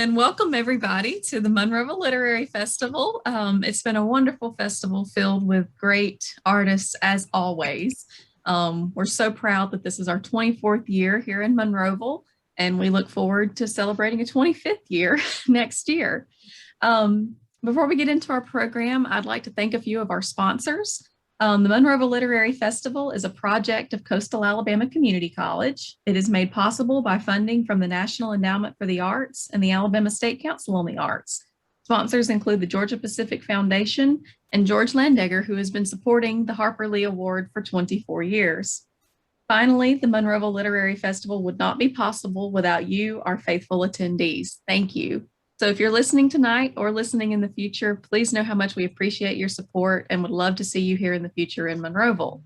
And welcome everybody to the Monroeville Literary Festival. It's been a wonderful festival filled with great artists as always. We're so proud that this is our 24th year here in Monroeville, and we look forward to celebrating a 25th year next year. Before we get into our program, I'd like to thank a few of our sponsors. The Monroeville Literary Festival is a project of Coastal Alabama Community College. It is made possible by funding from the National Endowment for the Arts and the Alabama State Council on the Arts. Sponsors include the Georgia Pacific Foundation and George Landegger, who has been supporting the Harper Lee Award for 24 years. Finally, the Monroeville Literary Festival would not be possible without you, our faithful attendees. Thank you. So if you're listening tonight or listening in the future, please know how much we appreciate your support and would love to see you here in the future in Monroeville.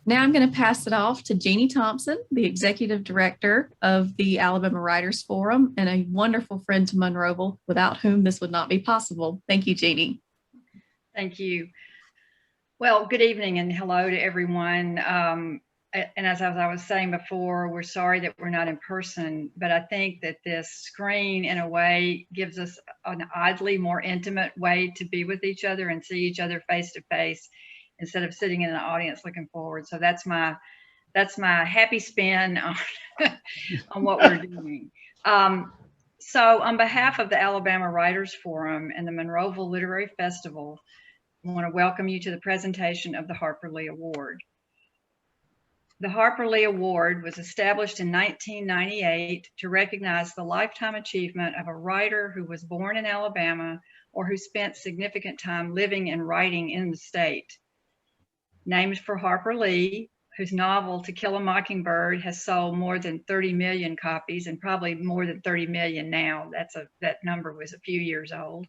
Now I'm going to pass it off to Jeannie Thompson, the Executive Director of the Alabama Writers Forum and a wonderful friend to Monroeville, without whom this would not be possible. Thank you, Jeannie. Thank you. Well, good evening and hello to everyone. And as I was saying before, we're sorry that we're not in person, but I think that this screen in a way gives us an oddly more intimate way to be with each other and see each other face to face instead of sitting in an audience looking forward. So that's my happy spin on, on what we're doing. So on behalf of the Alabama Writers Forum and the Monroeville Literary Festival, I want to welcome you to the presentation of the Harper Lee Award. The Harper Lee Award was established in 1998 to recognize the lifetime achievement of a writer who was born in Alabama or who spent significant time living and writing in the state. Named for Harper Lee, whose novel To Kill a Mockingbird has sold more than 30 million copies and probably more than 30 million now. That number was a few years old.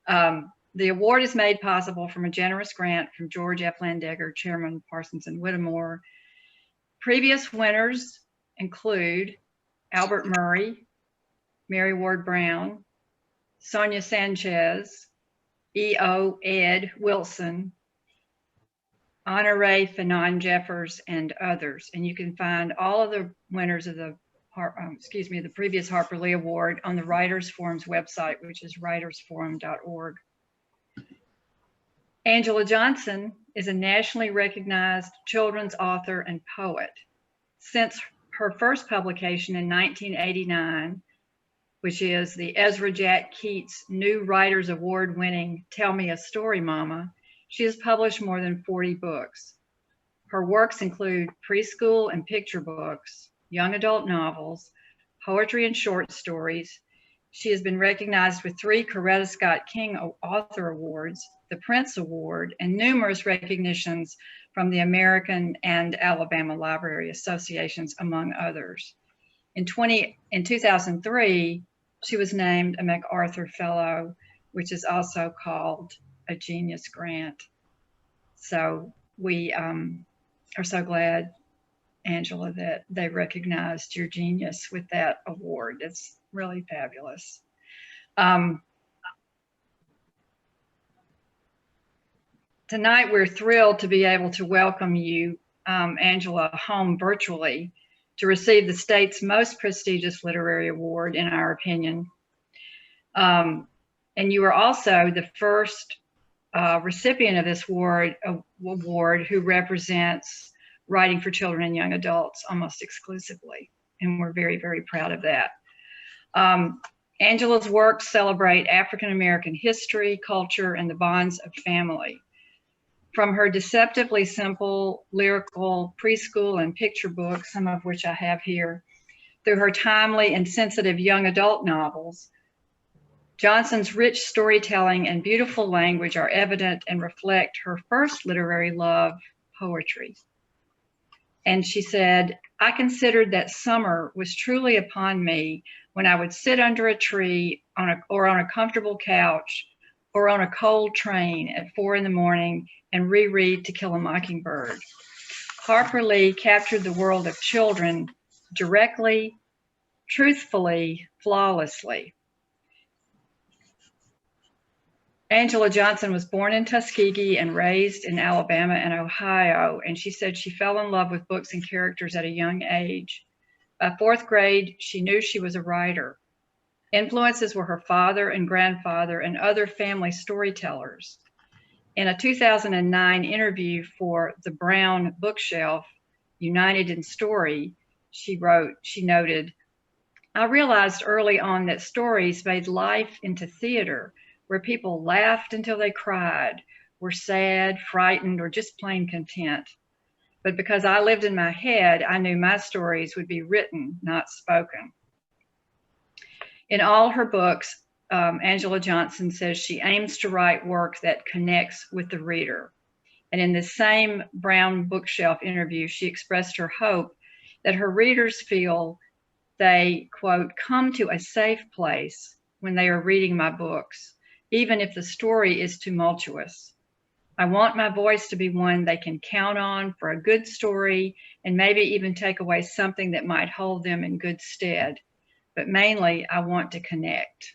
The award is made possible from a generous grant from George F. Landegger, Chairman Parsons and Whittemore. Previous winners include Albert Murray, Mary Ward Brown, Sonia Sanchez, E.O. Ed Wilson, Honore Fanon Jeffers, and others. And you can find all of the winners of the previous Harper Lee Award on the Writers Forum's website, which is writersforum.org. Angela Johnson is a nationally recognized children's author and poet. Since her first publication in 1989, which is the Ezra Jack Keats New Writers Award winning Tell Me a Story, Mama, she has published more than 40 books. Her works include preschool and picture books, young adult novels, poetry and short stories. She has been recognized with 3 Coretta Scott King Author Awards, the Prince Award, and numerous recognitions from the American and Alabama Library Associations, among others. In 2003, she was named a MacArthur Fellow, which is also called a Genius Grant. So we are so glad, Angela, that they recognized your genius with that award. It's really fabulous. Tonight, we're thrilled to be able to welcome you, Angela, home virtually to receive the state's most prestigious literary award, in our opinion. And you are also the first recipient of this award who represents writing for children and young adults almost exclusively. And we're very, very proud of that. Angela's works celebrate African-American history, culture, and the bonds of family. From her deceptively simple, lyrical preschool and picture books, some of which I have here, through her timely and sensitive young adult novels, Johnson's rich storytelling and beautiful language are evident and reflect her first literary love, poetry. And she said, I considered that summer was truly upon me when I would sit under a tree or on a comfortable couch or on a cold train at 4 a.m. and reread To Kill a Mockingbird. Harper Lee captured the world of children directly, truthfully, flawlessly. Angela Johnson was born in Tuskegee and raised in Alabama and Ohio, and she said she fell in love with books and characters at a young age. By 4th grade, she knew she was a writer. Influences were her father and grandfather and other family storytellers. In a 2009 interview for the Brown Bookshelf, United in Story, she noted, I realized early on that stories made life into theater where people laughed until they cried, were sad, frightened, or just plain content. But because I lived in my head, I knew my stories would be written, not spoken. In all her books, Angela Johnson says she aims to write work that connects with the reader. And in the same Brown Bookshelf interview, she expressed her hope that her readers feel they, quote, come to a safe place when they are reading my books, even if the story is tumultuous. I want my voice to be one they can count on for a good story and maybe even take away something that might hold them in good stead. But mainly, I want to connect.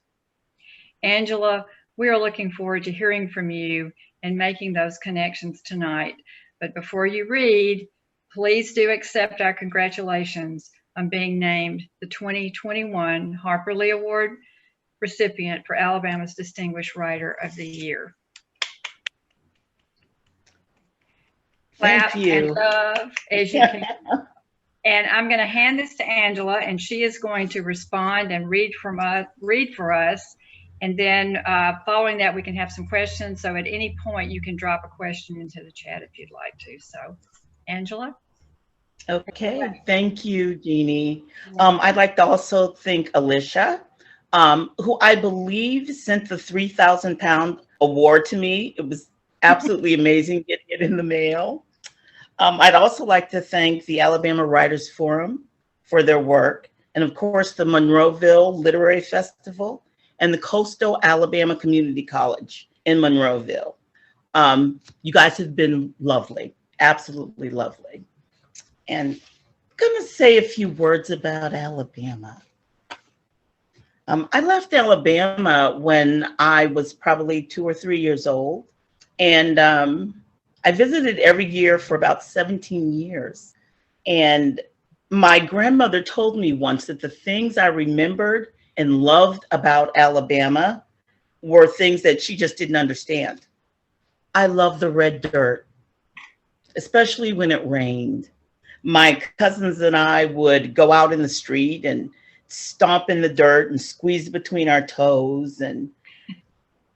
Angela, we are looking forward to hearing from you and making those connections tonight. But before you read, please do accept our congratulations on being named the 2021 Harper Lee Award recipient for Alabama's Distinguished Writer of the Year. Thank you. And love as you can. And I'm going to hand this to Angela, and she is going to respond and read for us. And then following that, we can have some questions. So at any point, you can drop a question into the chat if you'd like to. So, Angela? Okay, thank you, Jeannie. I'd like to also thank Alicia, who I believe sent the 3,000-pound award to me. It was absolutely amazing getting it in the mail. I'd also like to thank the Alabama Writers Forum for their work, and of course the Monroeville Literary Festival and the Coastal Alabama Community College in Monroeville. You guys have been lovely, absolutely lovely. And I'm gonna say a few words about Alabama. I left Alabama when I was probably 2 or 3 years old, and I visited every year for about 17 years. And my grandmother told me once that the things I remembered and loved about Alabama were things that she just didn't understand. I love the red dirt, especially when it rained. My cousins and I would go out in the street and stomp in the dirt and squeeze between our toes. And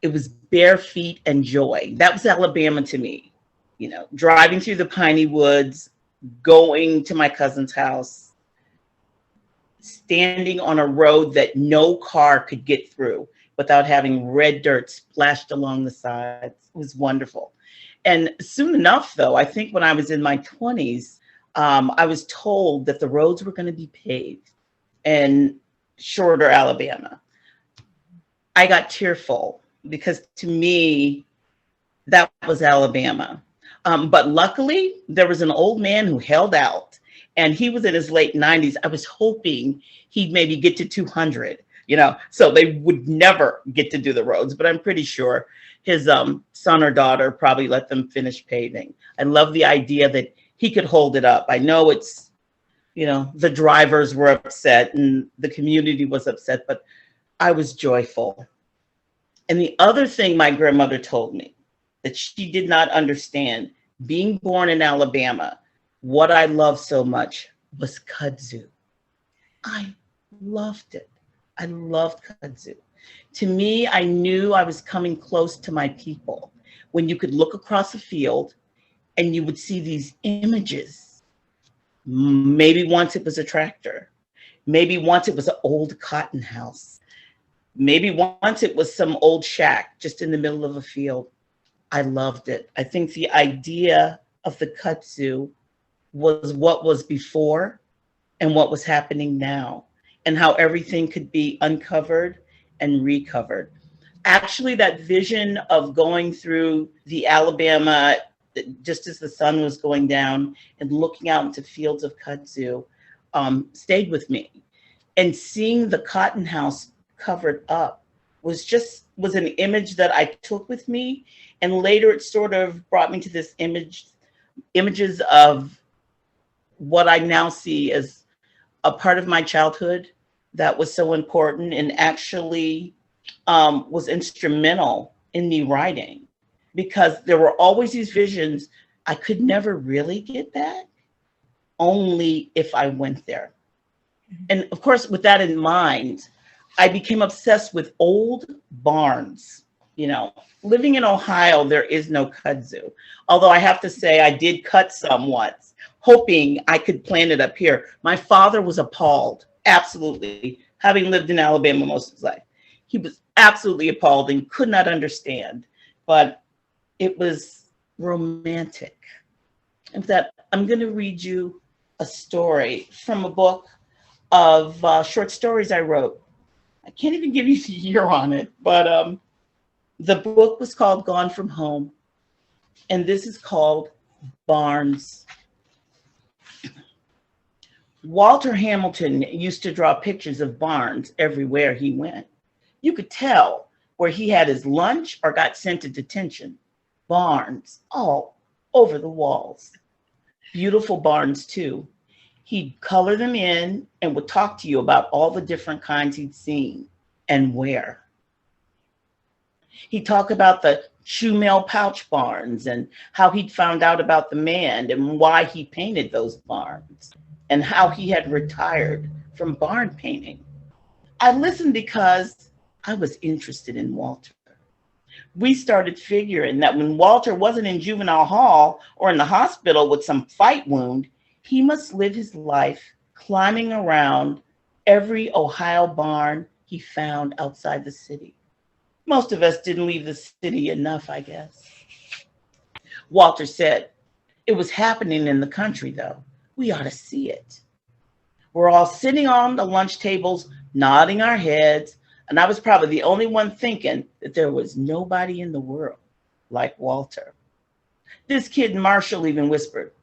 it was bare feet and joy. That was Alabama to me. You know, driving through the piney woods, going to my cousin's house, standing on a road that no car could get through without having red dirt splashed along the sides. It was wonderful. And soon enough, though, I think when I was in my 20s, I was told that the roads were going to be paved in Shorter, Alabama. I got tearful because to me, that was Alabama. But luckily, there was an old man who held out, and he was in his late 90s. I was hoping he'd maybe get to 200, so they would never get to do the roads. But I'm pretty sure his son or daughter probably let them finish paving. I love the idea that he could hold it up. I know it's, the drivers were upset and the community was upset, but I was joyful. And the other thing my grandmother told me that she did not understand, being born in Alabama, what I loved so much was kudzu. I loved it. I loved kudzu. To me, I knew I was coming close to my people when you could look across a field and you would see these images. Maybe once it was a tractor. Maybe once it was an old cotton house. Maybe once it was some old shack just in the middle of a field. I loved it. I think the idea of the kudzu was what was before and what was happening now, and how everything could be uncovered and recovered. Actually, that vision of going through the Alabama, just as the sun was going down and looking out into fields of kudzu, stayed with me. And seeing the cotton house covered up was an image that I took with me. And later it sort of brought me to this images of what I now see as a part of my childhood that was so important and actually was instrumental in me writing, because there were always these visions I could never really get back, only if I went there. And of course, with that in mind, I became obsessed with old barns. You know, living in Ohio, there is no kudzu. Although I have to say, I did cut some once, hoping I could plant it up here. My father was appalled, absolutely, having lived in Alabama most of his life. He was absolutely appalled and could not understand, but it was romantic. And with that, I'm going to read you a story from a book of short stories I wrote. I can't even give you the year on it, but the book was called Gone from Home, and this is called Barns. Walter Hamilton used to draw pictures of barns everywhere he went. You could tell where he had his lunch or got sent to detention. Barns all over the walls. Beautiful barns, too. He'd color them in and would talk to you about all the different kinds he'd seen and where. He'd talk about the shoe mail pouch barns and how he'd found out about the man and why he painted those barns and how he had retired from barn painting. I listened because I was interested in Walter. We started figuring that when Walter wasn't in juvenile hall or in the hospital with some fight wound, he must live his life climbing around every Ohio barn he found outside the city. Most of us didn't leave the city enough, I guess. Walter said, it was happening in the country, though. We ought to see it. We're all sitting on the lunch tables, nodding our heads, and I was probably the only one thinking that there was nobody in the world like Walter. This kid Marshall even whispered,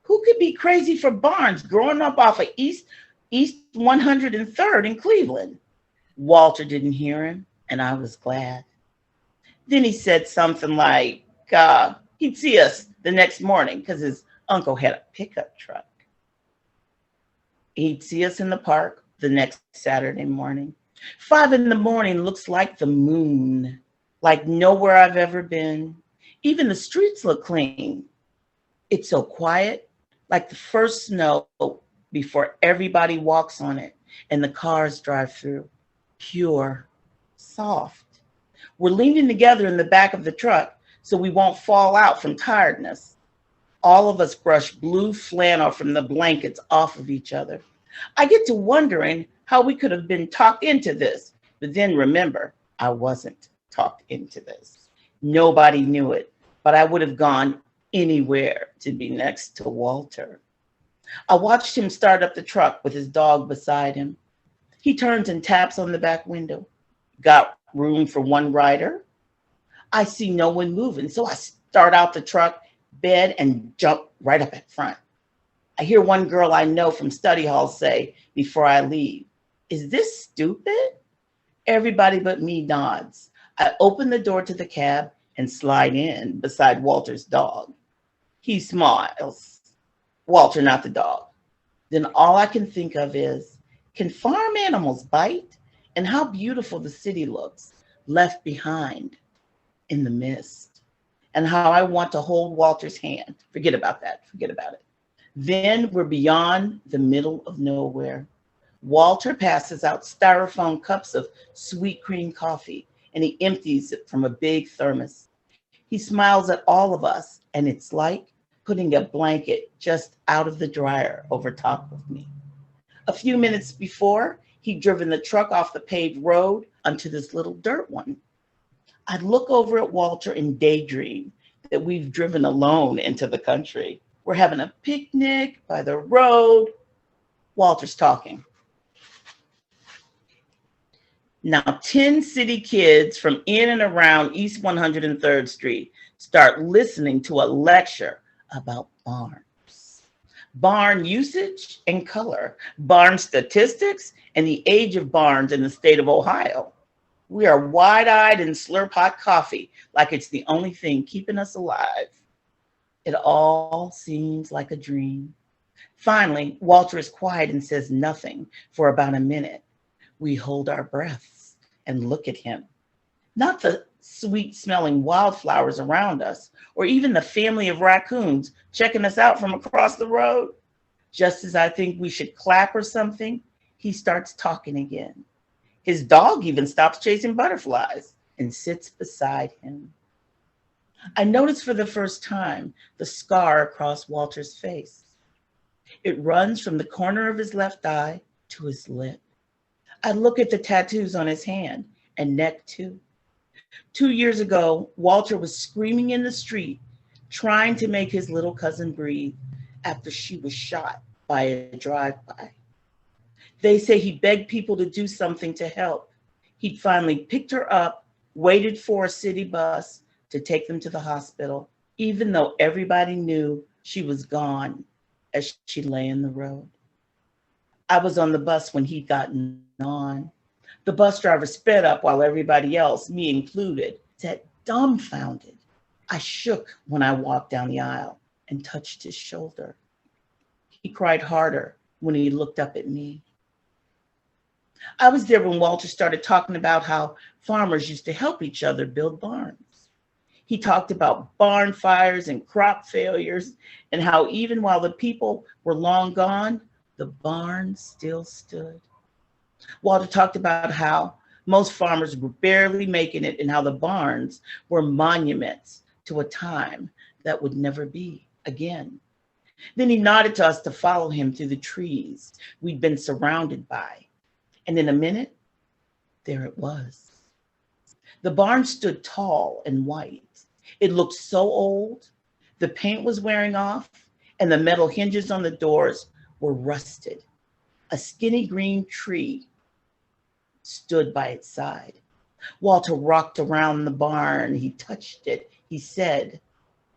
who could be crazy for barns growing up off of East 103rd in Cleveland? Walter didn't hear him, and I was glad. Then he said something like he'd see us the next morning because his uncle had a pickup truck. He'd see us in the park the next Saturday morning. 5 a.m. looks like the moon, like nowhere I've ever been. Even the streets look clean. It's so quiet, like the first snow before everybody walks on it and the cars drive through. Pure, soft. We're leaning together in the back of the truck so we won't fall out from tiredness. All of us brush blue flannel from the blankets off of each other. I get to wondering how we could have been talked into this, but then remember, I wasn't talked into this. Nobody knew it, but I would have gone anywhere to be next to Walter. I watched him start up the truck with his dog beside him. He turns and taps on the back window. Got room for one rider? I see no one moving, so I start out the truck bed and jump right up at front. I hear one girl I know from study hall say before I leave, is this stupid? Everybody but me nods. I open the door to the cab and slide in beside Walter's dog. He smiles. Walter, not the dog. Then all I can think of is, can farm animals bite? And how beautiful the city looks, left behind in the mist. And how I want to hold Walter's hand. Forget about that. Forget about it. Then we're beyond the middle of nowhere. Walter passes out styrofoam cups of sweet cream coffee, and he empties it from a big thermos. He smiles at all of us, and it's like putting a blanket just out of the dryer over top of me. A few minutes before, he'd driven the truck off the paved road onto this little dirt one. I'd look over at Walter and daydream that we've driven alone into the country. We're having a picnic by the road. Walter's talking. Now, 10 city kids from in and around East 103rd Street start listening to a lecture about barns. Barn usage and color, barn statistics, and the age of barns in the state of Ohio. We are wide-eyed and slurp hot coffee like it's the only thing keeping us alive. It all seems like a dream. Finally, Walter is quiet and says nothing for about a minute. We hold our breaths and look at him. Not the sweet smelling wildflowers around us, or even the family of raccoons checking us out from across the road. Just as I think we should clap or something, he starts talking again. His dog even stops chasing butterflies and sits beside him. I notice for the first time the scar across Walter's face. It runs from the corner of his left eye to his lip. I look at the tattoos on his hand and neck too. 2 years ago, Walter was screaming in the street, trying to make his little cousin breathe after she was shot by a drive-by. They say he begged people to do something to help. He'd finally picked her up, waited for a city bus to take them to the hospital, even though everybody knew she was gone as she lay in the road. I was on the bus when he'd gotten on. The bus driver sped up while everybody else, me included, sat dumbfounded. I shook when I walked down the aisle and touched his shoulder. He cried harder when he looked up at me. I was there when Walter started talking about how farmers used to help each other build barns. He talked about barn fires and crop failures and how even while the people were long gone, the barns still stood. Walter talked about how most farmers were barely making it and how the barns were monuments to a time that would never be again. Then he nodded to us to follow him through the trees we'd been surrounded by. And in a minute, there it was. The barn stood tall and white. It looked so old, the paint was wearing off, and the metal hinges on the doors were rusted. A skinny green tree stood by its side. Walter rocked around the barn. He touched it. He said,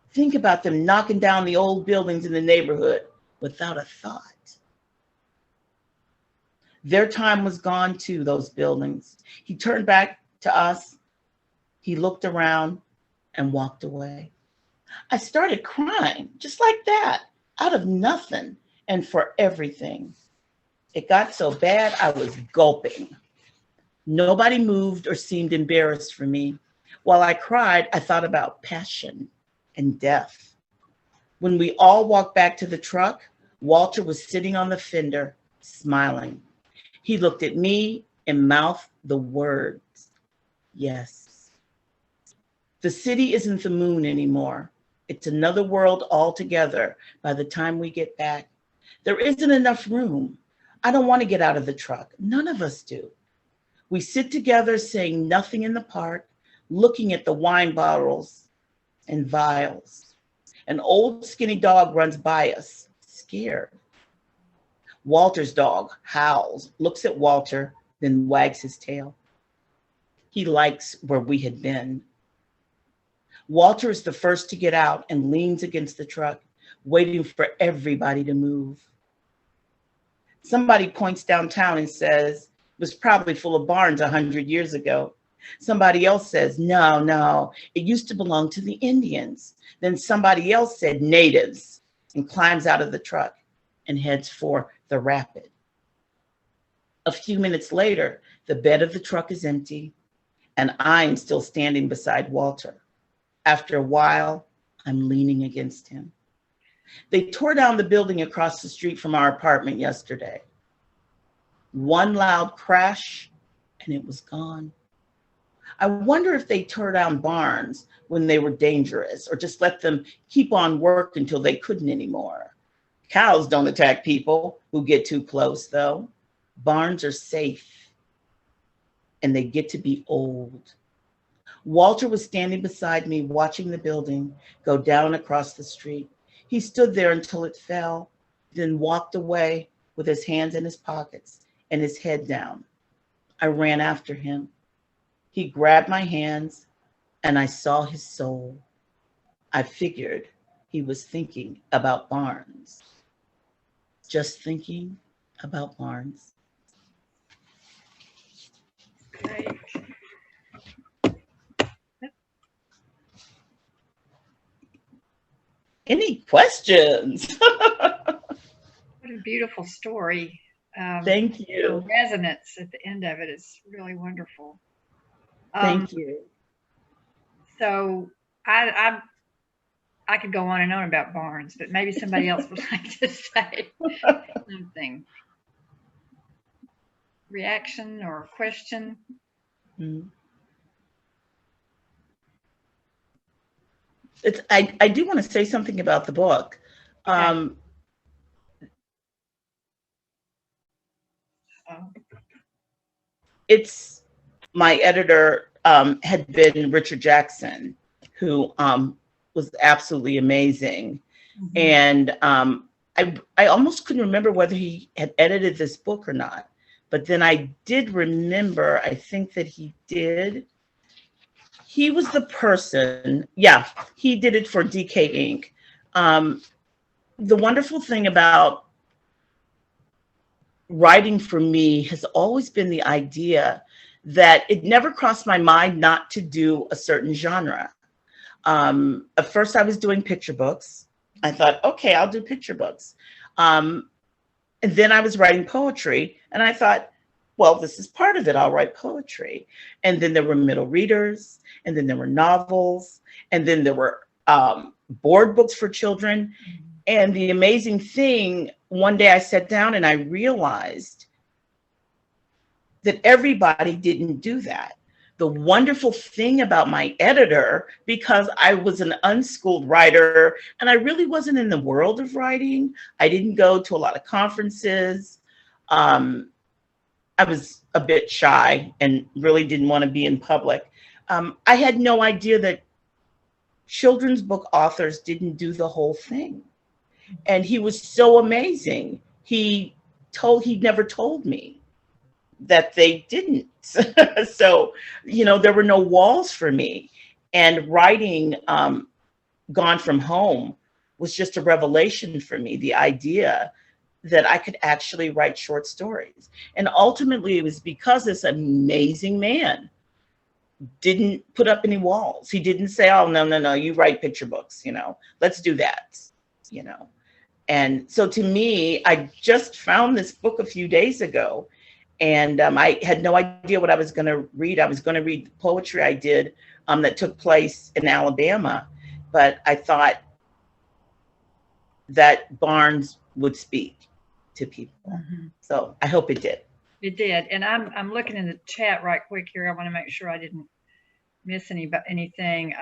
"Think about them knocking down the old buildings in the neighborhood without a thought." Their time was gone too, those buildings. He turned back to us. He looked around and walked away. I started crying just like that, out of nothing and for everything. It got so bad I was gulping. Nobody moved or seemed embarrassed for me. While I cried, I thought about passion and death. When we all walked back to the truck, Walter was sitting on the fender, smiling. He looked at me and mouthed the words, "Yes." The city isn't the moon anymore. It's another world altogether by the time we get back. There isn't enough room. I don't want to get out of the truck. None of us do. We sit together saying nothing in the park, looking at the wine bottles and vials. An old skinny dog runs by us, scared. Walter's dog howls, looks at Walter, then wags his tail. He likes where we had been. Walter is the first to get out and leans against the truck, waiting for everybody to move. Somebody points downtown and says, "It was probably full of barns 100 years ago." Somebody else says, no, it used to belong to the Indians." Then somebody else said natives and climbs out of the truck and heads for the rapid. A few minutes later, the bed of the truck is empty and I'm still standing beside Walter. After a while, I'm leaning against him. They tore down the building across the street from our apartment yesterday. One loud crash and it was gone. I wonder if they tore down barns when they were dangerous or just let them keep on work until they couldn't anymore. Cows don't attack people who get too close, though. Barns are safe and they get to be old. Walter was standing beside me watching the building go down across the street. He stood there until it fell, then walked away with his hands in his pockets and his head down. I ran after him. He grabbed my hands and I saw his soul. I figured he was thinking about barns. Just thinking about barns. Great. Any questions? What a beautiful story. Thank The you. resonance at the end of it is really wonderful. Thank you. So I could go on and on about Barnes, but maybe somebody else would like to say something. Reaction or question? Mm. I do want to say something about the book. Okay. It's my editor had been Richard Jackson, who was absolutely amazing. Mhm. And I almost couldn't remember whether he had edited this book or not. But then I did remember, I think that he did. He was the person, yeah, he did it for DK Inc. The wonderful thing about writing for me has always been the idea that it never crossed my mind not to do a certain genre. At first I was doing picture books. I thought, okay, I'll do picture books. And then I was writing poetry and I thought, well, this is part of it. I'll write poetry. And then there were middle readers, and then there were novels, and then there were board books for children. And the amazing thing, one day I sat down and I realized that everybody didn't do that. The wonderful thing about my editor, because I was an unschooled writer and I really wasn't in the world of writing, I didn't go to a lot of conferences. I was a bit shy and really didn't want to be in public. I had no idea that children's book authors didn't do the whole thing. And he was so amazing. He never told me that they didn't. So, there were no walls for me. And writing Gone From Home was just a revelation for me, the idea that I could actually write short stories. And ultimately it was because this amazing man didn't put up any walls. He didn't say, oh, no, you write picture books, let's do that, And so to me, I just found this book a few days ago, and I had no idea what I was going to read. I was going to read the poetry I did that took place in Alabama, but I thought that Barnes would speak to people. Mm-hmm. So I hope it did. It did. And I'm looking in the chat right quick here. I want to make sure I didn't miss anything.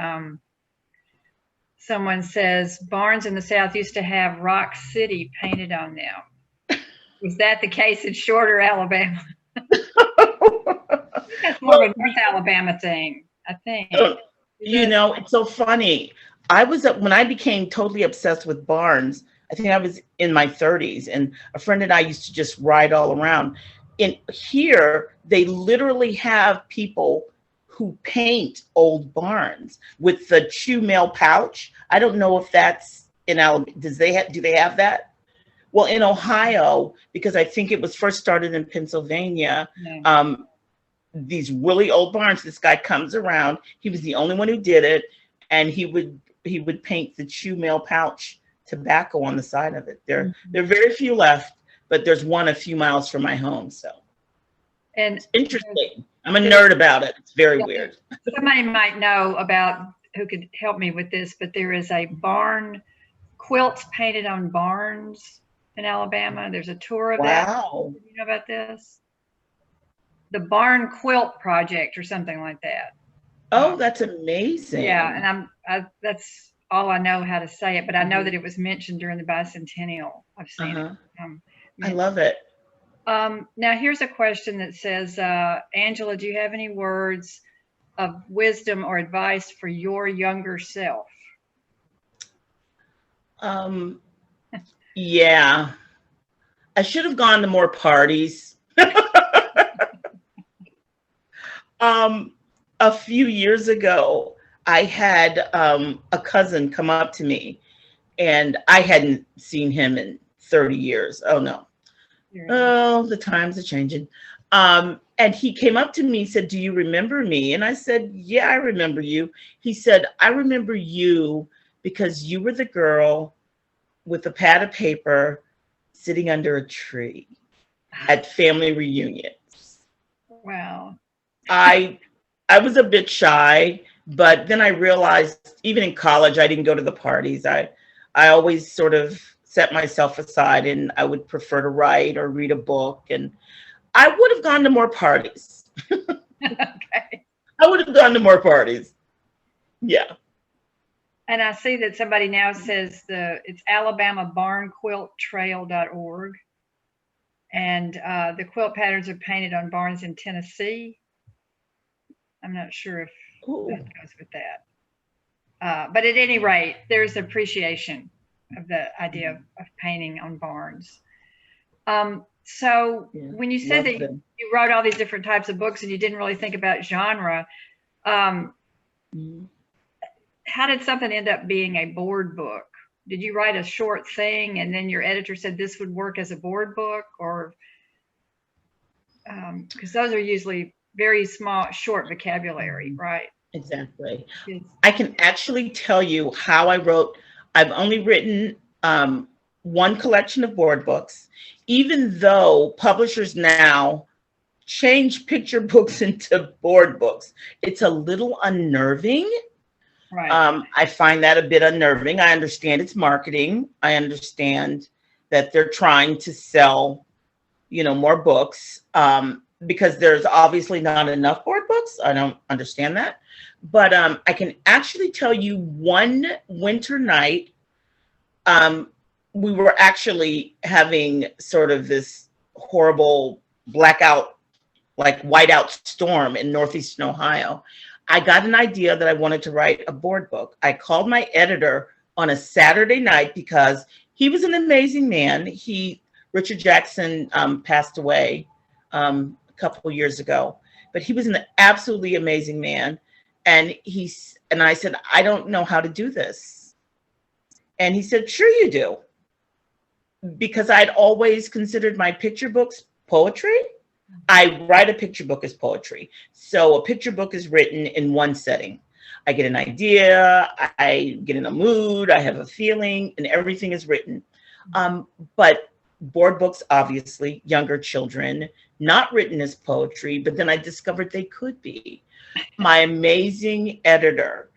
Someone says barns in the South used to have Rock City painted on them. Was that the case in Shorter, Alabama? That's more of a North Alabama thing, I think. It's so funny. When I became totally obsessed with barns, I think I was in my 30s, and a friend and I used to just ride all around. In here, they literally have people who paint old barns with the chew mail pouch. I don't know if that's in Alabama. Do they have that? Well, in Ohio, because I think it was first started in Pennsylvania, these really old barns, this guy comes around. He was the only one who did it, and he would paint the chew mail pouch tobacco on the side of it. There are very few left, but there's one a few miles from my home. So, and it's interesting. I'm a nerd about it. It's very weird. Somebody might know who could help me with this, but there is a barn, quilts painted on barns in Alabama. There's a tour of that. Wow. Do you know about this? The Barn Quilt Project or something like that. Oh, that's amazing. Yeah, and that's all I know how to say it, but I know that it was mentioned during the bicentennial. I've seen it. I love it. Now here's a question that says, Angela, do you have any words of wisdom or advice for your younger self? Yeah, I should have gone to more parties. A few years ago, I had a cousin come up to me, and I hadn't seen him in 30 years. Oh, no. Oh, the times are changing. And he came up to me and said, do you remember me? And I said, yeah, I remember you. He said, I remember you because you were the girl with a pad of paper sitting under a tree. at family reunions. Wow. I was a bit shy, but then I realized even in college I didn't go to the parties. I always sort of set myself aside, and I would prefer to write or read a book, and I would have gone to more parties. Okay. I would have gone to more parties. Yeah. And I see that somebody now says it's alabamabarnquilttrail.org. And the quilt patterns are painted on barns in Tennessee. I'm not sure if that goes with that. But at any rate, there's appreciation of the idea of painting on barns. So when you said that you wrote all these different types of books and you didn't really think about genre, how did something end up being a board book? Did you write a short thing and then your editor said this would work as a board book? Or because those are usually very small, short vocabulary, right? Exactly. I can actually tell you how I wrote. I've only written one collection of board books, even though publishers now change picture books into board books. It's a little unnerving. Right. I find that a bit unnerving. I understand it's marketing. I understand that they're trying to sell, more books because there's obviously not enough board books. I don't understand that. But I can actually tell you one winter night, we were actually having sort of this horrible blackout, like whiteout storm in northeastern Ohio. I got an idea that I wanted to write a board book. I called my editor on a Saturday night because he was an amazing man. Richard Jackson passed away a couple of years ago, but he was an absolutely amazing man. And I said, I don't know how to do this. And he said, sure you do. Because I'd always considered my picture books poetry. I write a picture book as poetry. So a picture book is written in one setting. I get an idea, I get in a mood, I have a feeling, and everything is written. But board books, obviously, younger children, not written as poetry, but then I discovered they could be. My amazing editor,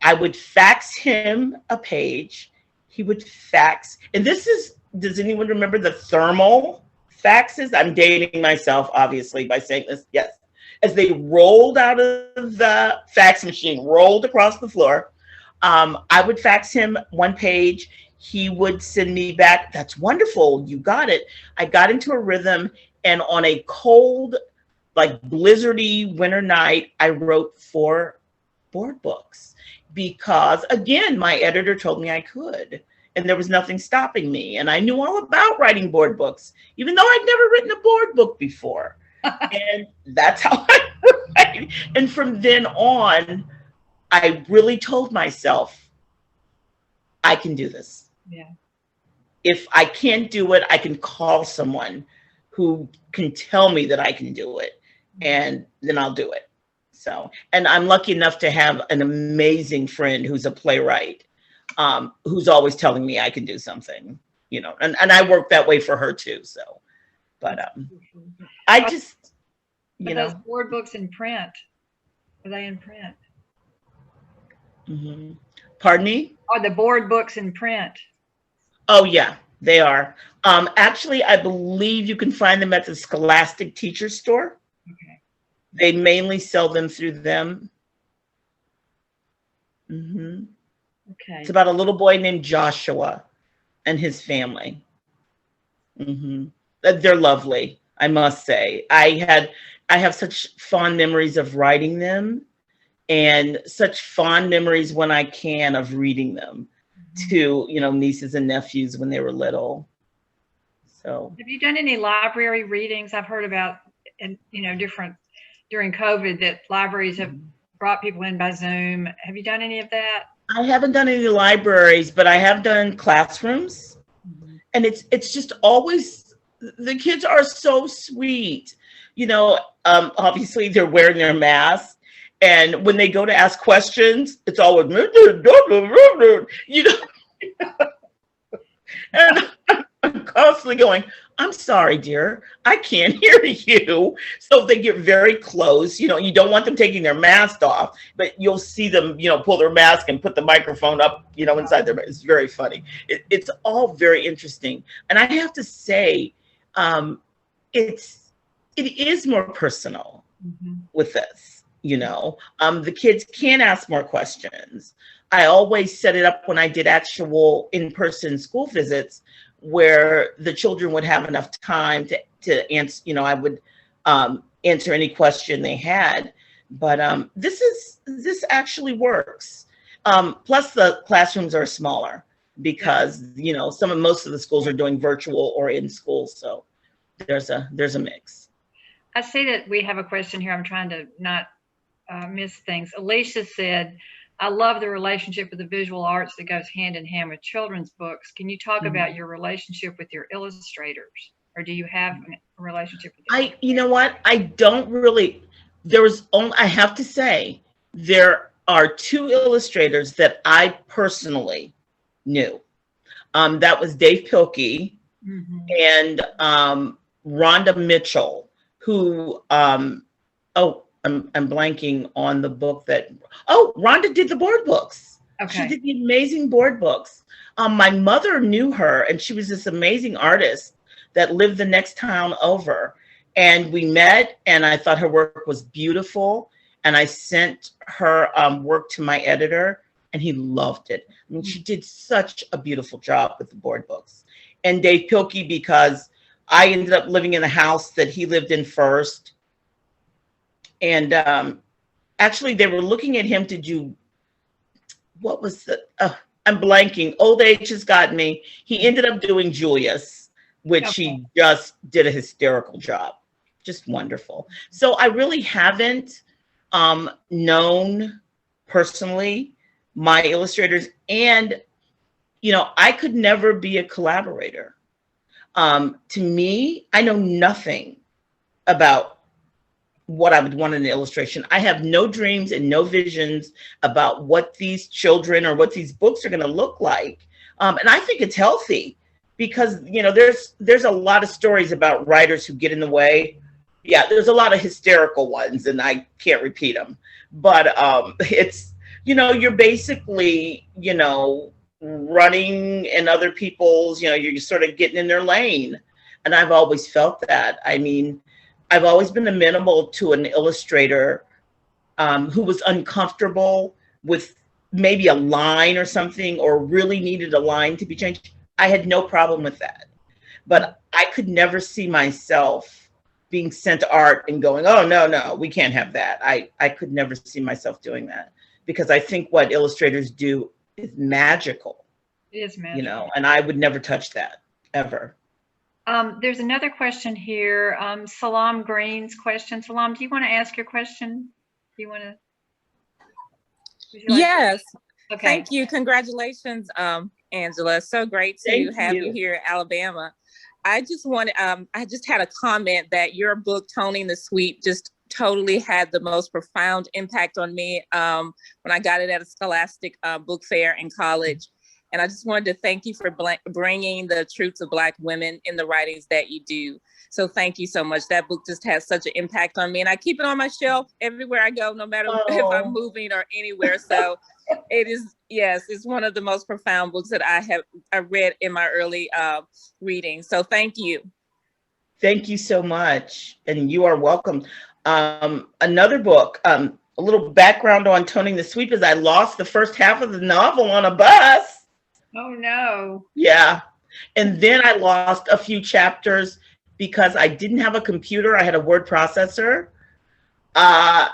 I would fax him a page. He would fax, and does anyone remember the thermal faxes? I'm dating myself, obviously, by saying this. Yes. As they rolled out of the fax machine, rolled across the floor, I would fax him one page. He would send me back, that's wonderful, you got it. I got into a rhythm, and on a cold, like blizzardy winter night, I wrote 4 board books because, again, my editor told me I could. And there was nothing stopping me. And I knew all about writing board books, even though I'd never written a board book before. And that's how I write. And from then on, I really told myself, I can do this. Yeah. If I can't do it, I can call someone who can tell me that I can do it. And then I'll do it. So, and I'm lucky enough to have an amazing friend who's a playwright. Who's always telling me I can do something, and I work that way for her too. So, but I just, those board books in print, are they in print? Mm-hmm. Pardon me? Are the board books in print? Oh yeah, they are. Actually, I believe you can find them at the Scholastic Teacher Store. Okay. They mainly sell them through them. Mm-hmm. Okay. It's about a little boy named Joshua and his family. Mm-hmm. They're lovely, I must say. I have such fond memories of writing them, and such fond memories when I can of reading them to nieces and nephews when they were little. So, have you done any library readings? I've heard about, and different during COVID that libraries have brought people in by Zoom. Have you done any of that? I haven't done any libraries, but I have done classrooms. And it's just always, the kids are so sweet. Obviously they're wearing their masks. And when they go to ask questions, it's always, and I'm constantly going, I'm sorry, dear, I can't hear you. So they get very close. You don't want them taking their mask off, but you'll see them, pull their mask and put the microphone up, inside their mask. It's very funny. It's all very interesting. And I have to say, it is more personal with this, the kids can ask more questions. I always set it up when I did actual in-person school visits where the children would have enough time to answer, I would answer any question they had. But this actually works. Plus the classrooms are smaller because, most of the schools are doing virtual or in school. So there's a mix. I see that we have a question here. I'm trying to not miss things. Alicia said, I love the relationship with the visual arts that goes hand in hand with children's books. Can you talk about your relationship with your illustrators? Or do you have a relationship with them? You know what? I don't really. I have to say, there are two illustrators that I personally knew. That was Dave Pilkey and Rhonda Mitchell, who, I'm blanking on the book Rhonda did the board books. Okay. She did the amazing board books. My mother knew her, and she was this amazing artist that lived the next town over. And we met, and I thought her work was beautiful. And I sent her work to my editor, and he loved it. I mean, she did such a beautiful job with the board books. And Dave Pilkey, because I ended up living in the house that he lived in first. And actually, they were looking at him to do, what was the, I'm blanking. Old age has got me. He ended up doing Julius, which he just did a hysterical job. Just wonderful. So I really haven't known personally my illustrators. And, I could never be a collaborator. To me, I know nothing about what I would want in an illustration. I have no dreams and no visions about what these children or what these books are going to look like. And I think it's healthy because, there's a lot of stories about writers who get in the way. Yeah, there's a lot of hysterical ones and I can't repeat them. But it's, you're basically, running in other people's, you're sort of getting in their lane. And I've always felt that. I mean, I've always been amenable to an illustrator who was uncomfortable with maybe a line or something, or really needed a line to be changed. I had no problem with that. But I could never see myself being sent art and going, oh, no, we can't have that. I could never see myself doing that because I think what illustrators do is magical. It is magical. And I would never touch that, ever. There's another question here. Salam Green's question. Salam, do you want to ask your question? Do you want to? Yes. Okay. Thank you. Congratulations, Angela. So great to have you here at Alabama. I just had a comment that your book, Toning the Sweet, just totally had the most profound impact on me when I got it at a Scholastic book fair in college. And I just wanted to thank you for bringing the truths of Black women in the writings that you do. So thank you so much. That book just has such an impact on me. And I keep it on my shelf everywhere I go, no matter if I'm moving or anywhere. So it is, yes, it's one of the most profound books that I read in my early reading. So thank you. Thank you so much. And you are welcome. Another book, a little background on Toning the Sweet is I lost the first half of the novel on a bus. Oh, no. Yeah. And then I lost a few chapters because I didn't have a computer. I had a word processor. And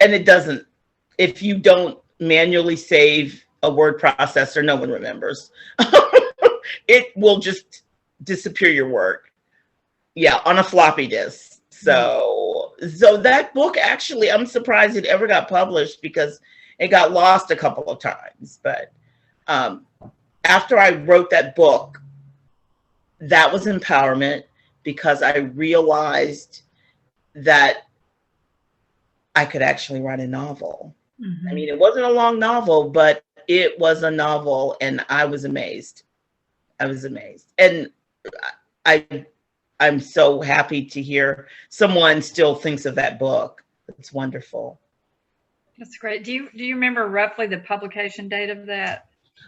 it doesn't, if you don't manually save a word processor, no one remembers. It will just disappear your work. Yeah, on a floppy disk. So that book, actually, I'm surprised it ever got published because it got lost a couple of times. But after I wrote that book, that was empowerment because I realized that I could actually write a novel. Mm-hmm. I mean, it wasn't a long novel, but it was a novel and I was amazed. And I I'm so happy to hear someone still thinks of that book. It's wonderful. That's great. Do you remember roughly the publication date of that?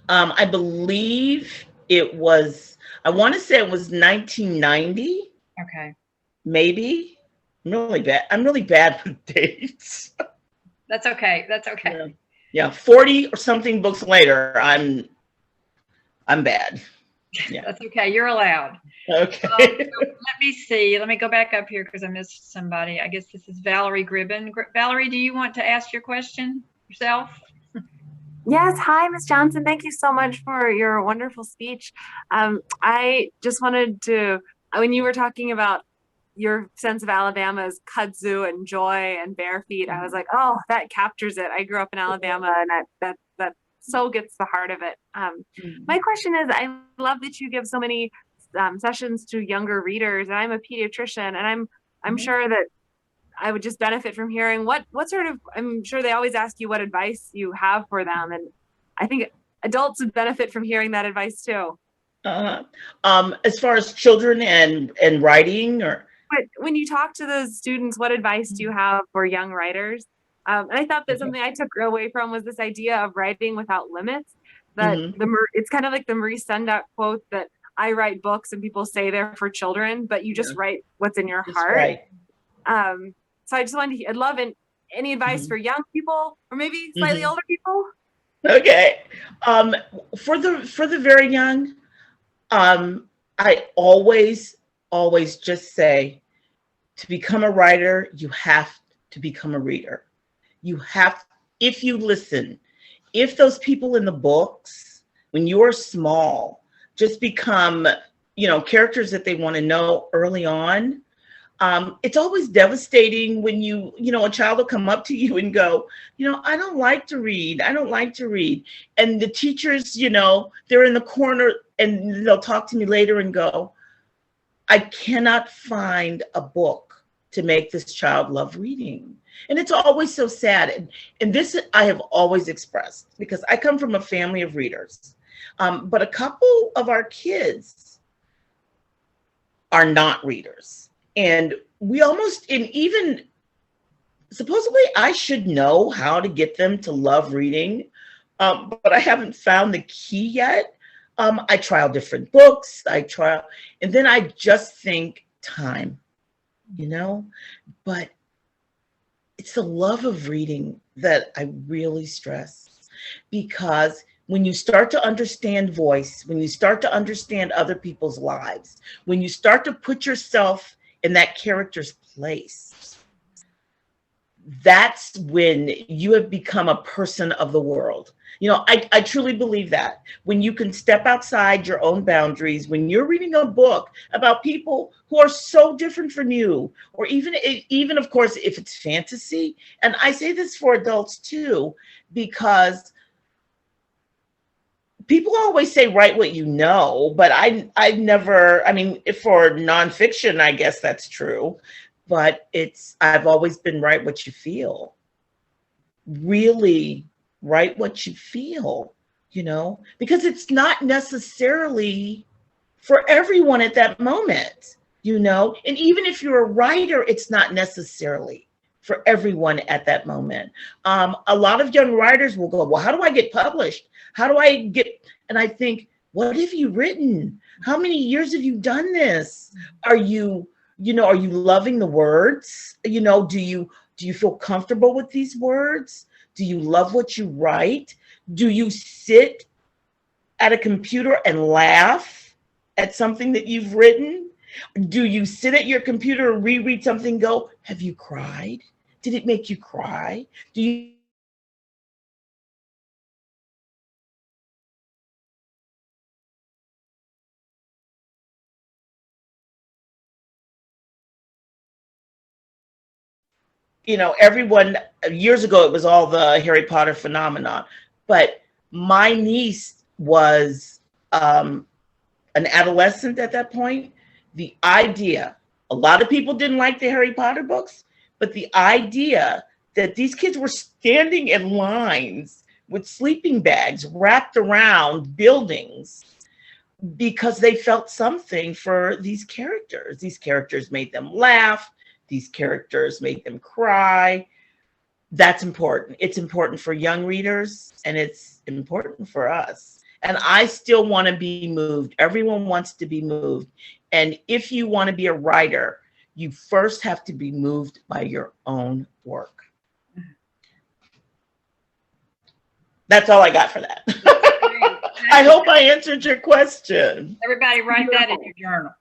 I believe it was, I want to say it was 1990, Okay. maybe. I'm really bad with dates. That's okay. That's okay. Yeah, 40 or something books later, I'm bad. Yeah. That's okay. You're allowed. Okay. Let me see. Let me go back up here because I missed somebody. I guess this is Valerie Gribben. Valerie, do you want to ask your question yourself? Yes. Hi, Ms. Johnson. Thank you so much for your wonderful speech. I just wanted to, when you were talking about your sense of Alabama's kudzu and joy and bare feet, I was like, oh, that captures it. I grew up in Alabama, and that so gets the heart of it. My question is, I love that you give so many sessions to younger readers, and I'm a pediatrician, and I'm sure that I would just benefit from hearing what sort of, I'm sure they always ask you what advice you have for them. And I think adults would benefit from hearing that advice too. As far as children and writing, or? But when you talk to those students, what advice do you have for young writers? And I thought that something I took away from was this idea of writing without limits, that it's kind of like the Marie Sendak quote that I write books and people say they're for children, but you just write what's in your heart. Right. So I just wanted to, I'd love any advice for young people or maybe slightly older people. Okay. For the very young, I always just say, to become a writer, you have to become a reader. You have, if you listen, if those people in the books, when you're small, just become, characters that they want to know early on, it's always devastating when a child will come up to you and go, I don't like to read. I don't like to read. And the teachers, they're in the corner and they'll talk to me later and go, I cannot find a book to make this child love reading. And it's always so sad. And this I have always expressed because I come from a family of readers. But a couple of our kids are not readers. And we almost, and even supposedly I should know how to get them to love reading, but I haven't found the key yet. I trial different books, and then I just think time, but it's the love of reading that I really stress, because when you start to understand voice, when you start to understand other people's lives, when you start to put yourself in that character's place, that's when you have become a person of the world. I truly believe that when you can step outside your own boundaries, when you're reading a book about people who are so different from you, or even of course, if it's fantasy, and I say this for adults too, because people always say, write what you know, but I've never, for nonfiction, I guess that's true, but I've always been write what you feel. Really write what you feel, because it's not necessarily for everyone at that moment, and even if you're a writer, it's not necessarily for everyone at that moment. A lot of young writers will go, well, how do I get published? How do I get, and I think, what have you written? How many years have you done this? Are you loving the words? Do you feel comfortable with these words? Do you love what you write? Do you sit at a computer and laugh at something that you've written? Do you sit at your computer and reread something and go, have you cried? Did it make you cry? Do you everyone, years ago, it was all the Harry Potter phenomenon, but my niece was an adolescent at that point. The idea, a lot of people didn't like the Harry Potter books, but the idea that these kids were standing in lines with sleeping bags wrapped around buildings, because they felt something for these characters. These characters made them laugh. These characters made them cry. That's important. It's important for young readers, and it's important for us. And I still want to be moved. Everyone wants to be moved. And if you want to be a writer, you first have to be moved by your own work. That's all I got for that. I hope I answered your question. Everybody write that in your journal.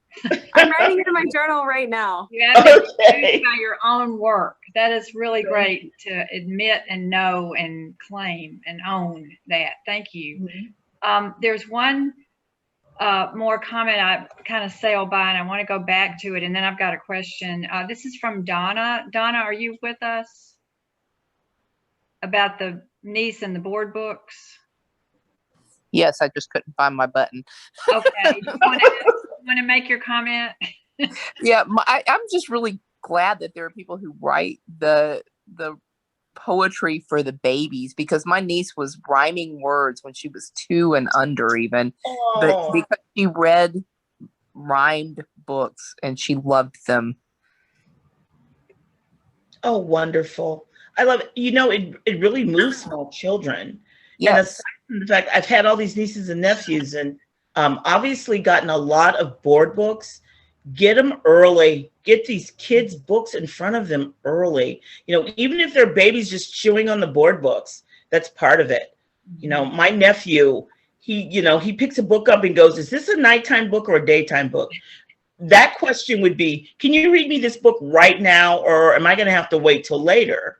I'm writing it in my journal right now. You have to be moved by your own work. That is really great to admit and know and claim and own that. Thank you. There's one more comment I kind of sailed by, and I want to go back to it, and then I've got a question. This is from Donna. Donna, are you with us? About the niece and the board books? Yes, I just couldn't find my button. Okay. You want to make your comment? Yeah, I'm just really glad that there are people who write the poetry for the babies, because my niece was rhyming words when she was 2 and under even. But because she read rhymed books and she loved them. Oh, wonderful. I love it. You know, it really moves small children. Yes. And aside from the fact, I've had all these nieces and nephews, and obviously gotten a lot of board books. Get them early. Get these kids' books in front of them early. You know, even if they're babies just chewing on the board books, that's part of it. You know, my nephew, he picks a book up and goes, "Is this a nighttime book or a daytime book?" That question would be, "Can you read me this book right now, or am I going to have to wait till later?"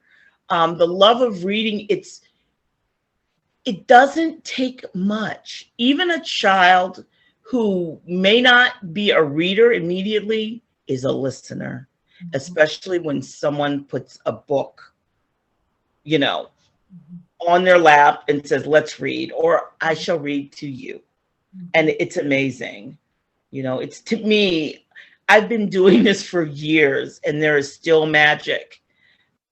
The love of reading, it doesn't take much. Even a child who may not be a reader immediately is a listener, especially when someone puts a book, on their lap and says, "Let's read," or "I shall read to you." And it's amazing. It's, to me, I've been doing this for years, and there is still magic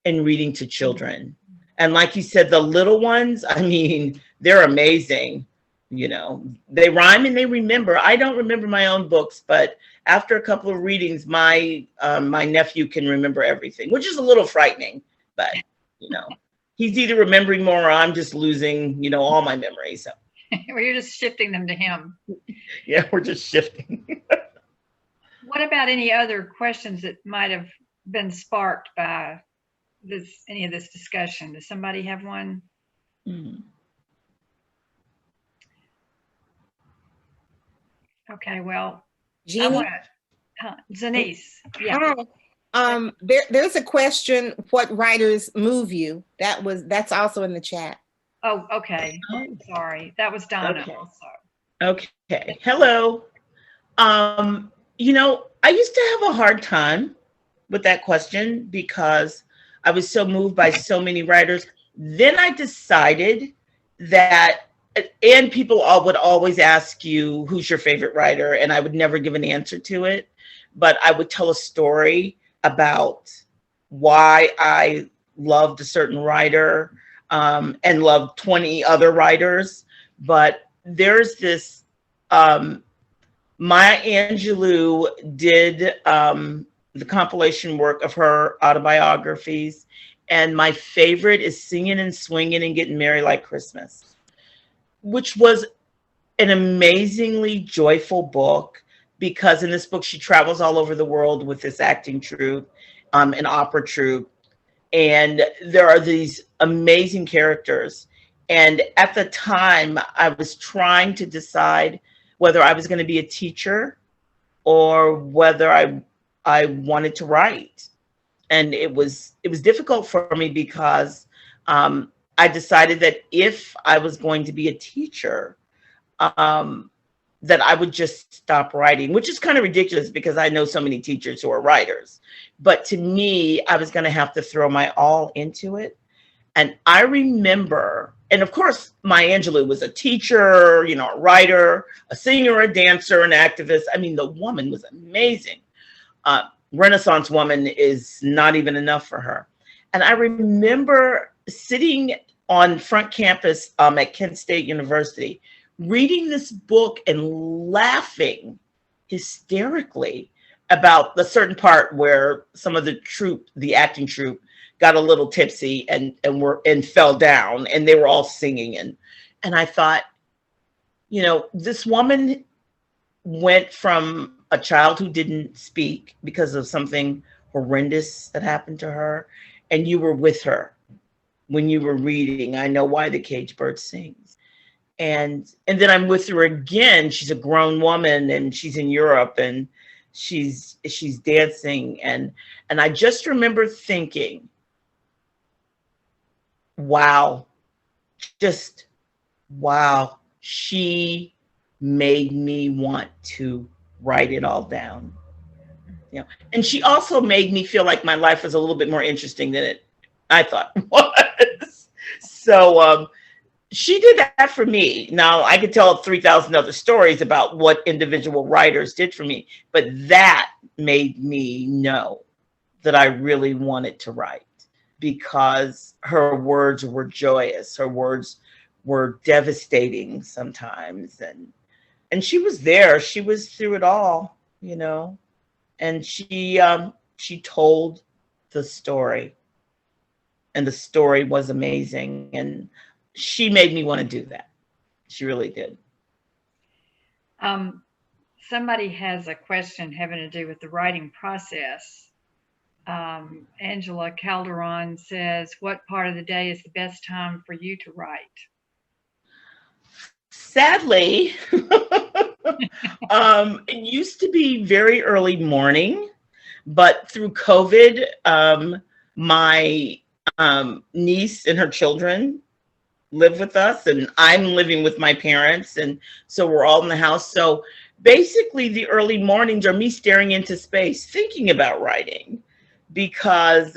in reading to children. And like you said, the little ones, I mean, they're amazing. They rhyme and they remember. I don't remember my own books, but after a couple of readings, my nephew can remember everything, which is a little frightening, but he's either remembering more or I'm just losing, all my memories. So. Well, you're just shifting them to him. Yeah, we're just shifting. What about any other questions that might have been sparked by any of this discussion? Does somebody have one? Okay, well, Jeannie? Zanice. Yeah. Hi. There's a question, what writers move you? That's also in the chat. Oh, okay. Sorry. That was Donna Okay. also. Okay. Hello. I used to have a hard time with that question because I was so moved by so many writers. Then I decided that, and people would always ask you, who's your favorite writer? And I would never give an answer to it, but I would tell a story about why I loved a certain writer and loved 20 other writers. But there's this, Maya Angelou did the compilation work of her autobiographies. And my favorite is Singing and Swinging and Getting Merry Like Christmas, which was an amazingly joyful book, because in this book, she travels all over the world with this acting troupe, an opera troupe. And there are these amazing characters. And at the time, I was trying to decide whether I was going to be a teacher or whether I wanted to write. And it was difficult for me because I decided that if I was going to be a teacher, that I would just stop writing, which is kind of ridiculous because I know so many teachers who are writers. But to me, I was going to have to throw my all into it. And I remember, and of course, Maya Angelou was a teacher, a writer, a singer, a dancer, an activist. I mean, the woman was amazing. Renaissance woman is not even enough for her. And I remember sitting on front campus at Kent State University, reading this book and laughing hysterically about the certain part where some of the troupe, the acting troupe, got a little tipsy and fell down, and they were all singing, and I thought, you know, this woman went from a child who didn't speak because of something horrendous that happened to her, and you were with her when you were reading I Know Why the Caged Bird Sings. And then I'm with her again. She's a grown woman and she's in Europe and she's dancing. And I just remember thinking, wow, just wow, she made me want to write it all down. You know, and she also made me feel like my life was a little bit more interesting than I thought it was. So she did that for me. Now, I could tell 3,000 other stories about what individual writers did for me, but that made me know that I really wanted to write, because her words were joyous. Her words were devastating sometimes. And she was there. She was through it all, you know, and she told the story, and the story was amazing. And she made me want to do that. She really did. Somebody has a question having to do with the writing process. Angela Calderon says, what part of the day is the best time for you to write? Sadly, it used to be very early morning, but through COVID, my niece and her children live with us, and I'm living with my parents, and so we're all in the house. So basically the early mornings are me staring into space thinking about writing, because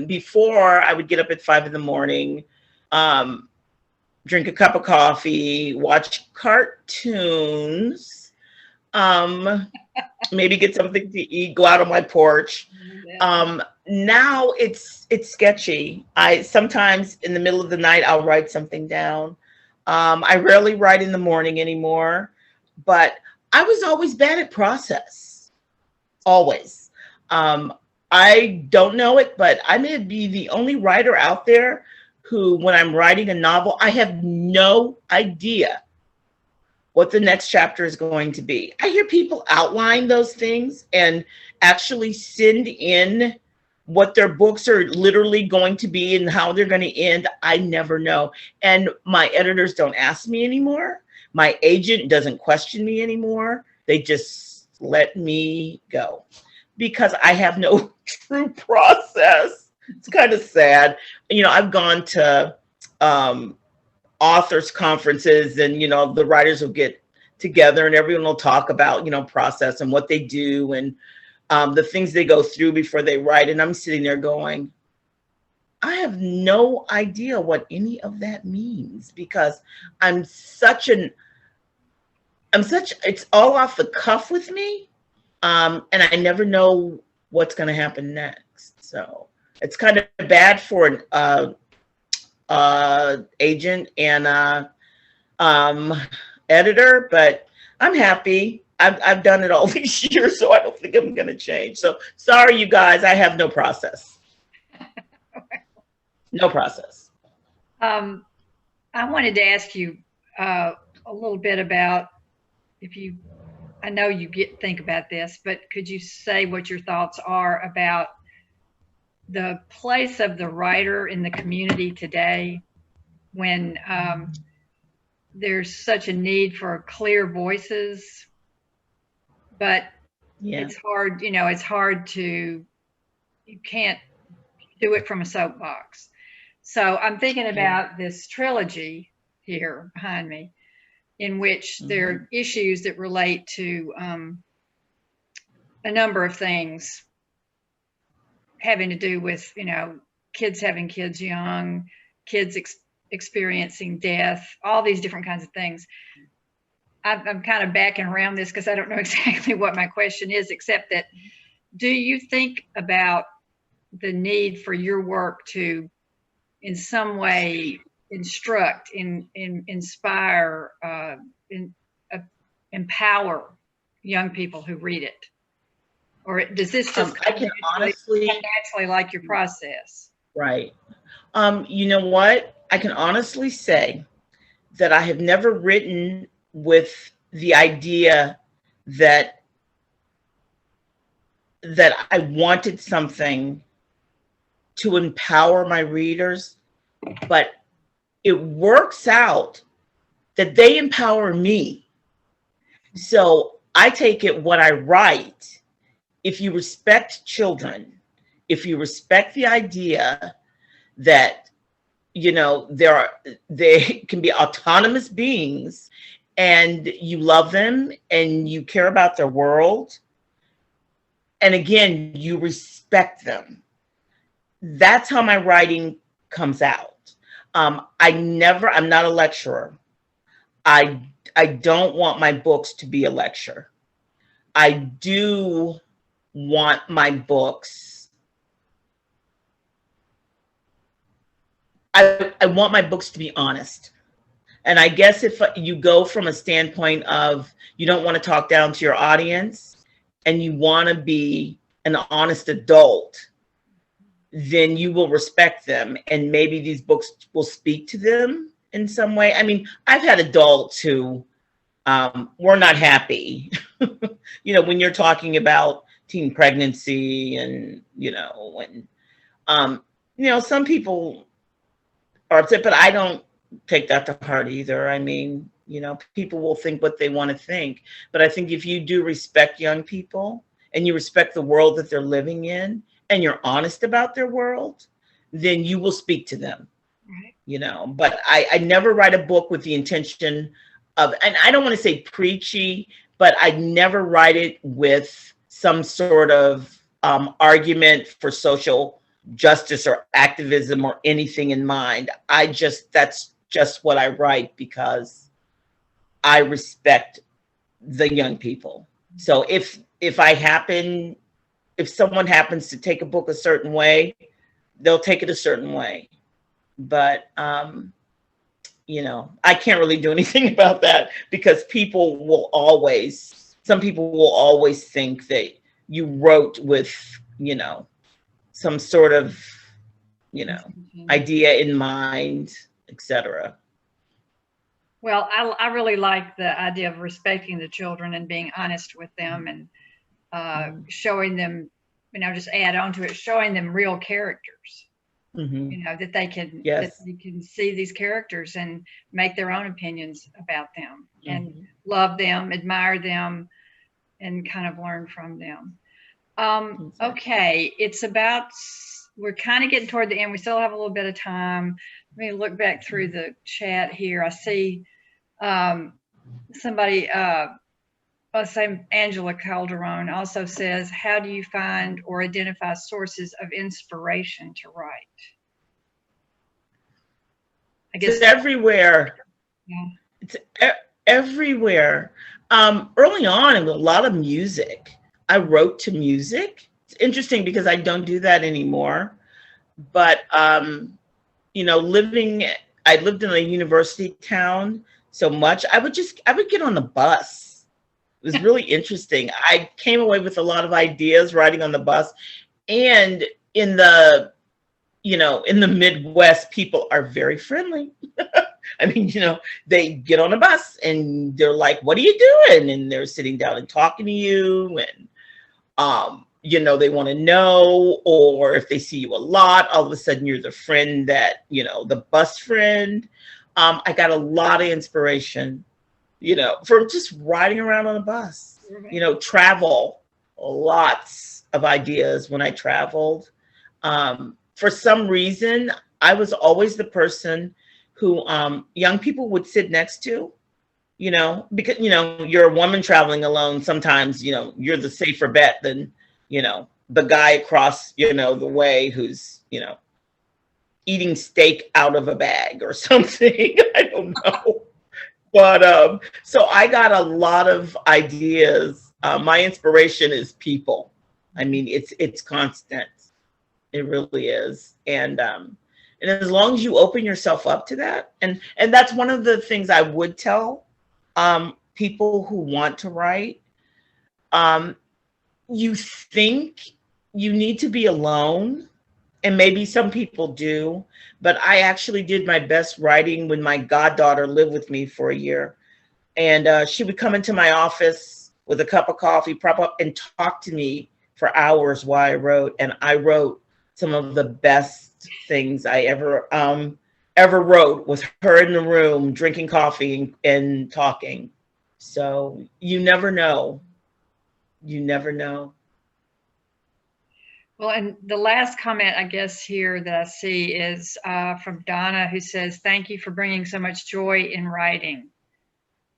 before I would get up at 5 a.m, drink a cup of coffee, watch cartoons, maybe get something to eat, go out on my porch. Now it's sketchy. I sometimes in the middle of the night I'll write something down. I rarely write in the morning anymore, but I was always bad at process. Always. I don't know it, but I may be the only writer out there who, when I'm writing a novel, I have no idea what the next chapter is going to be. I hear people outline those things and actually send in what their books are literally going to be and how they're going to end. I never know. And my editors don't ask me anymore. My agent doesn't question me anymore. They just let me go because I have no true process. It's kind of sad. You know, I've gone to authors conferences, and, you know, the writers will get together and everyone will talk about, you know, process and what they do and the things they go through before they write. And I'm sitting there going, I have no idea what any of that means, because it's all off the cuff with me. And I never know what's going to happen next. So it's kind of bad for an agent and editor, but I'm happy. I've done it all these years, so I don't think I'm going to change. So sorry, you guys, I have no process. No process. I wanted to ask you a little bit about, I know you think about this, but could you say what your thoughts are about the place of the writer in the community today, when there's such a need for clear voices, but it's hard, you know, you can't do it from a soapbox. So I'm thinking about this trilogy here behind me, in which there are issues that relate to a number of things having to do with, you know, kids having kids young, kids experiencing death, all these different kinds of things. I'm kind of backing around this because I don't know exactly what my question is, except that, do you think about the need for your work to, in some way, instruct, inspire, empower young people who read it? Or does this just I can honestly naturally like your process? Right. You know what? I can honestly say that I have never written with the idea that I wanted something to empower my readers, but it works out that they empower me. So I take it when I write, if you respect children, if you respect the idea that, you know, they can be autonomous beings and you love them and you care about their world, and again, you respect them, that's how my writing comes out. I'm not a lecturer. I don't want my books to be a lecture. I do want my books, I want my books to be honest. And I guess if you go from a standpoint of you don't want to talk down to your audience and you want to be an honest adult, then you will respect them. And maybe these books will speak to them in some way. I mean, I've had adults who were not happy, you know, when you're talking about teen pregnancy and, you know, some people are upset, but I don't take that to heart either. I mean, you know, people will think what they want to think, but I think if you do respect young people and you respect the world that they're living in and you're honest about their world, then you will speak to them, right? You know, but I never write a book with the intention of, and I don't want to say preachy, but I never write it with some sort of argument for social justice or activism or anything in mind. That's just what I write because I respect the young people. So if someone happens to take a book a certain way, they'll take it a certain way. But you know, I can't really do anything about that because some people will always think that you wrote with, you know, some sort of, you know, idea in mind, etc. Well, I really like the idea of respecting the children and being honest with them and showing them, you know, just add on to it, showing them real characters. Mm-hmm. You know, that they can that you can see these characters and make their own opinions about them and love them, admire them, and kind of learn from them. Okay, we're kind of getting toward the end. We still have a little bit of time. Let me look back through the chat here. I see somebody, let's say Angela Calderon also says, how do you find or identify sources of inspiration to write? I guess it's everywhere. Yeah. It's everywhere. Early on, it was a lot of music. I wrote to music. It's interesting because I don't do that anymore. But, you know, I lived in a university town so much. I would get on the bus. It was really interesting. I came away with a lot of ideas riding on the bus. And in the Midwest, people are very friendly. I mean, you know, they get on a bus and they're like, what are you doing? And they're sitting down and talking to you. And, you know, they want to know, or if they see you a lot, all of a sudden you're the friend that, you know, the bus friend. I got a lot of inspiration, you know, from just riding around on a bus, you know, travel, lots of ideas when I traveled. For some reason, I was always the person who young people would sit next to, you know, because, you know, you're a woman traveling alone. Sometimes, you know, you're the safer bet than, you know, the guy across, you know, the way who's, you know, eating steak out of a bag or something. I don't know. But so I got a lot of ideas. My inspiration is people. I mean, it's constant. It really is. And as long as you open yourself up to that, and that's one of the things I would tell people who want to write, you think you need to be alone, and maybe some people do, but I actually did my best writing when my goddaughter lived with me for a year. And she would come into my office with a cup of coffee, prop up, and talk to me for hours while I wrote. And I wrote some of the best things I ever wrote with her in the room, drinking coffee and talking. So you never know. You never know. Well, and the last comment, I guess, here that I see is from Donna, who says, "Thank you for bringing so much joy in writing.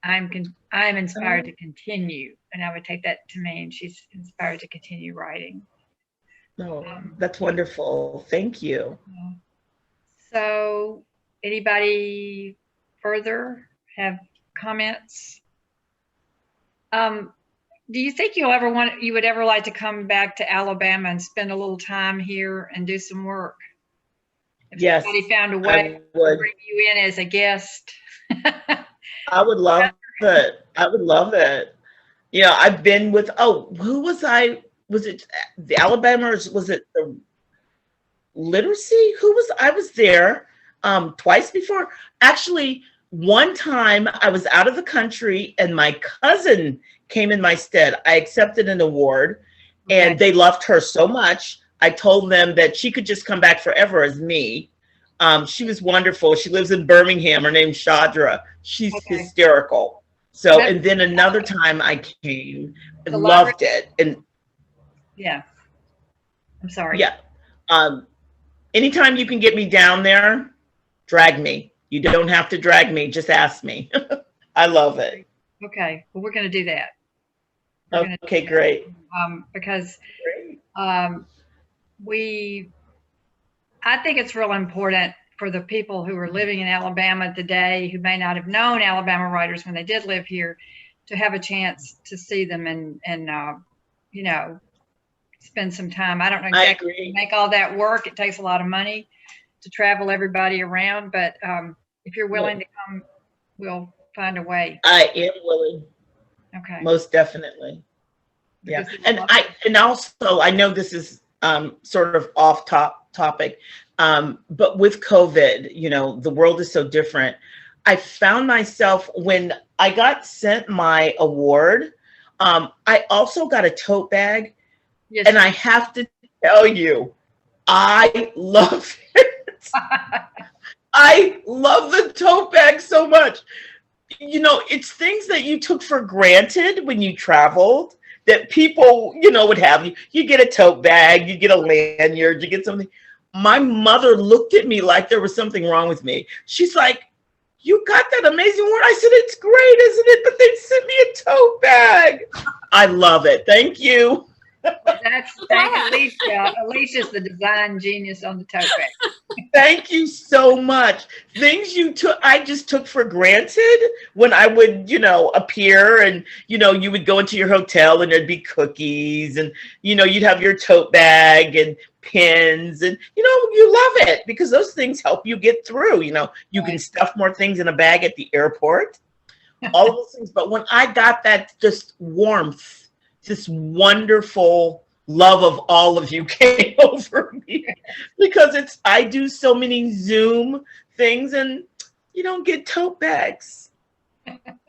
I'm inspired to continue." And I would take that to mean she's inspired to continue writing. Oh, that's wonderful. Thank you. So anybody further have comments? Do you think you would ever like to come back to Alabama and spend a little time here and do some work? If Yes, somebody found a way to bring you in as a guest. I would love it. I would love it. Yeah, I've been with, who was I? Was it the Alabama, or was it the literacy? I was there twice before. Actually, one time I was out of the country and my cousin came in my stead. I accepted an award, and they loved her so much. I told them that she could just come back forever as me. She was wonderful. She lives in Birmingham. Her name's Shadra. She's hysterical. So, and then another time I came and loved it. And yeah, I'm sorry. Yeah. Anytime you can get me down there, drag me. You don't have to drag me. Just ask me. I love it. Okay. Well, we're going to do that. Okay, great. Because I think it's real important for the people who are living in Alabama today, who may not have known Alabama writers when they did live here, to have a chance to see them and you know, spend some time. I don't know exactly how to make all that work. It takes a lot of money to travel everybody around, but if you're willing to come, we'll find a way. I am willing. Okay. Most definitely. Yeah. And also, I know this is sort of off topic, but with COVID, you know, the world is so different. I found myself, when I got sent my award, I also got a tote bag. Yes. And I have to tell you, I love it. I love the tote bag so much. You know, it's things that you took for granted when you traveled that people, you know, would have. You get a tote bag, you get a lanyard, you get something. My mother looked at me like there was something wrong with me. She's like, "You got that amazing award?" I said, "It's great, isn't it? But they sent me a tote bag." I love it. Thank you. Thank Alicia. Alicia's the design genius on the tote bag. Thank you so much. Things I just took for granted when I would, you know, appear, and, you know, you would go into your hotel and there'd be cookies, and, you know, you'd have your tote bag and pins, and, you know, you love it because those things help you get through. You know, you can stuff more things in a bag at the airport, all of those things. But when I got that just warmth, this wonderful love of all of you came over me, because I do so many Zoom things, and you don't get tote bags.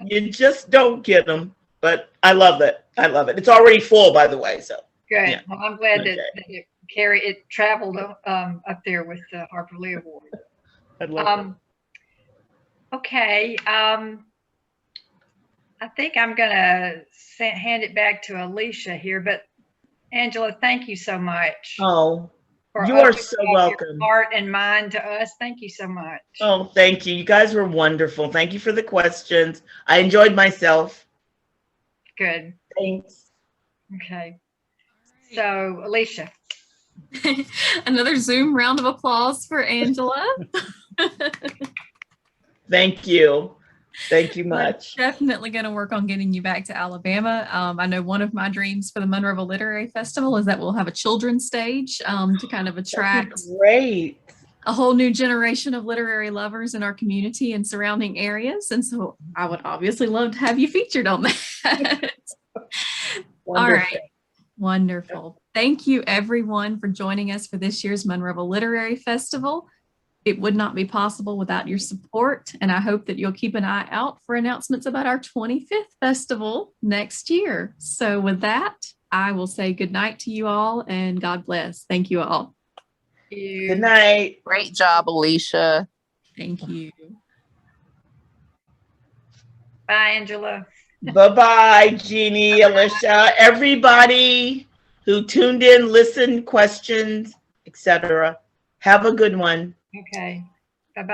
You just don't get them, but I love it. I love it. It's already full, by the way. So good. Yeah. Well, I'm glad that it traveled up there with the Harper Lee Award. I love it. Okay. I think I'm going to hand it back to Alicia here, but Angela, thank you so much. Oh, you are so welcome. Your heart and mind to us. Thank you so much. Oh, thank you. You guys were wonderful. Thank you for the questions. I enjoyed myself. Good. Thanks. Okay. So, Alicia. Another Zoom round of applause for Angela. Thank you. Thank you much. We're definitely going to work on getting you back to Alabama. I know one of my dreams for the Monroeville Literary Festival is that we'll have a children's stage to kind of attract a whole new generation of literary lovers in our community and surrounding areas. And so I would obviously love to have you featured on that. All right. Wonderful. Thank you everyone for joining us for this year's Monroeville Literary Festival. It would not be possible without your support, and I hope that you'll keep an eye out for announcements about our 25th festival next year. So with that, I will say good night to you all and God bless. Thank you all. Good night. Great job, Alicia. Thank you. Bye, Angela. Bye-bye, Jeannie, Alicia, everybody who tuned in, listened, questions, etc. Have a good one. Okay. Bye-bye.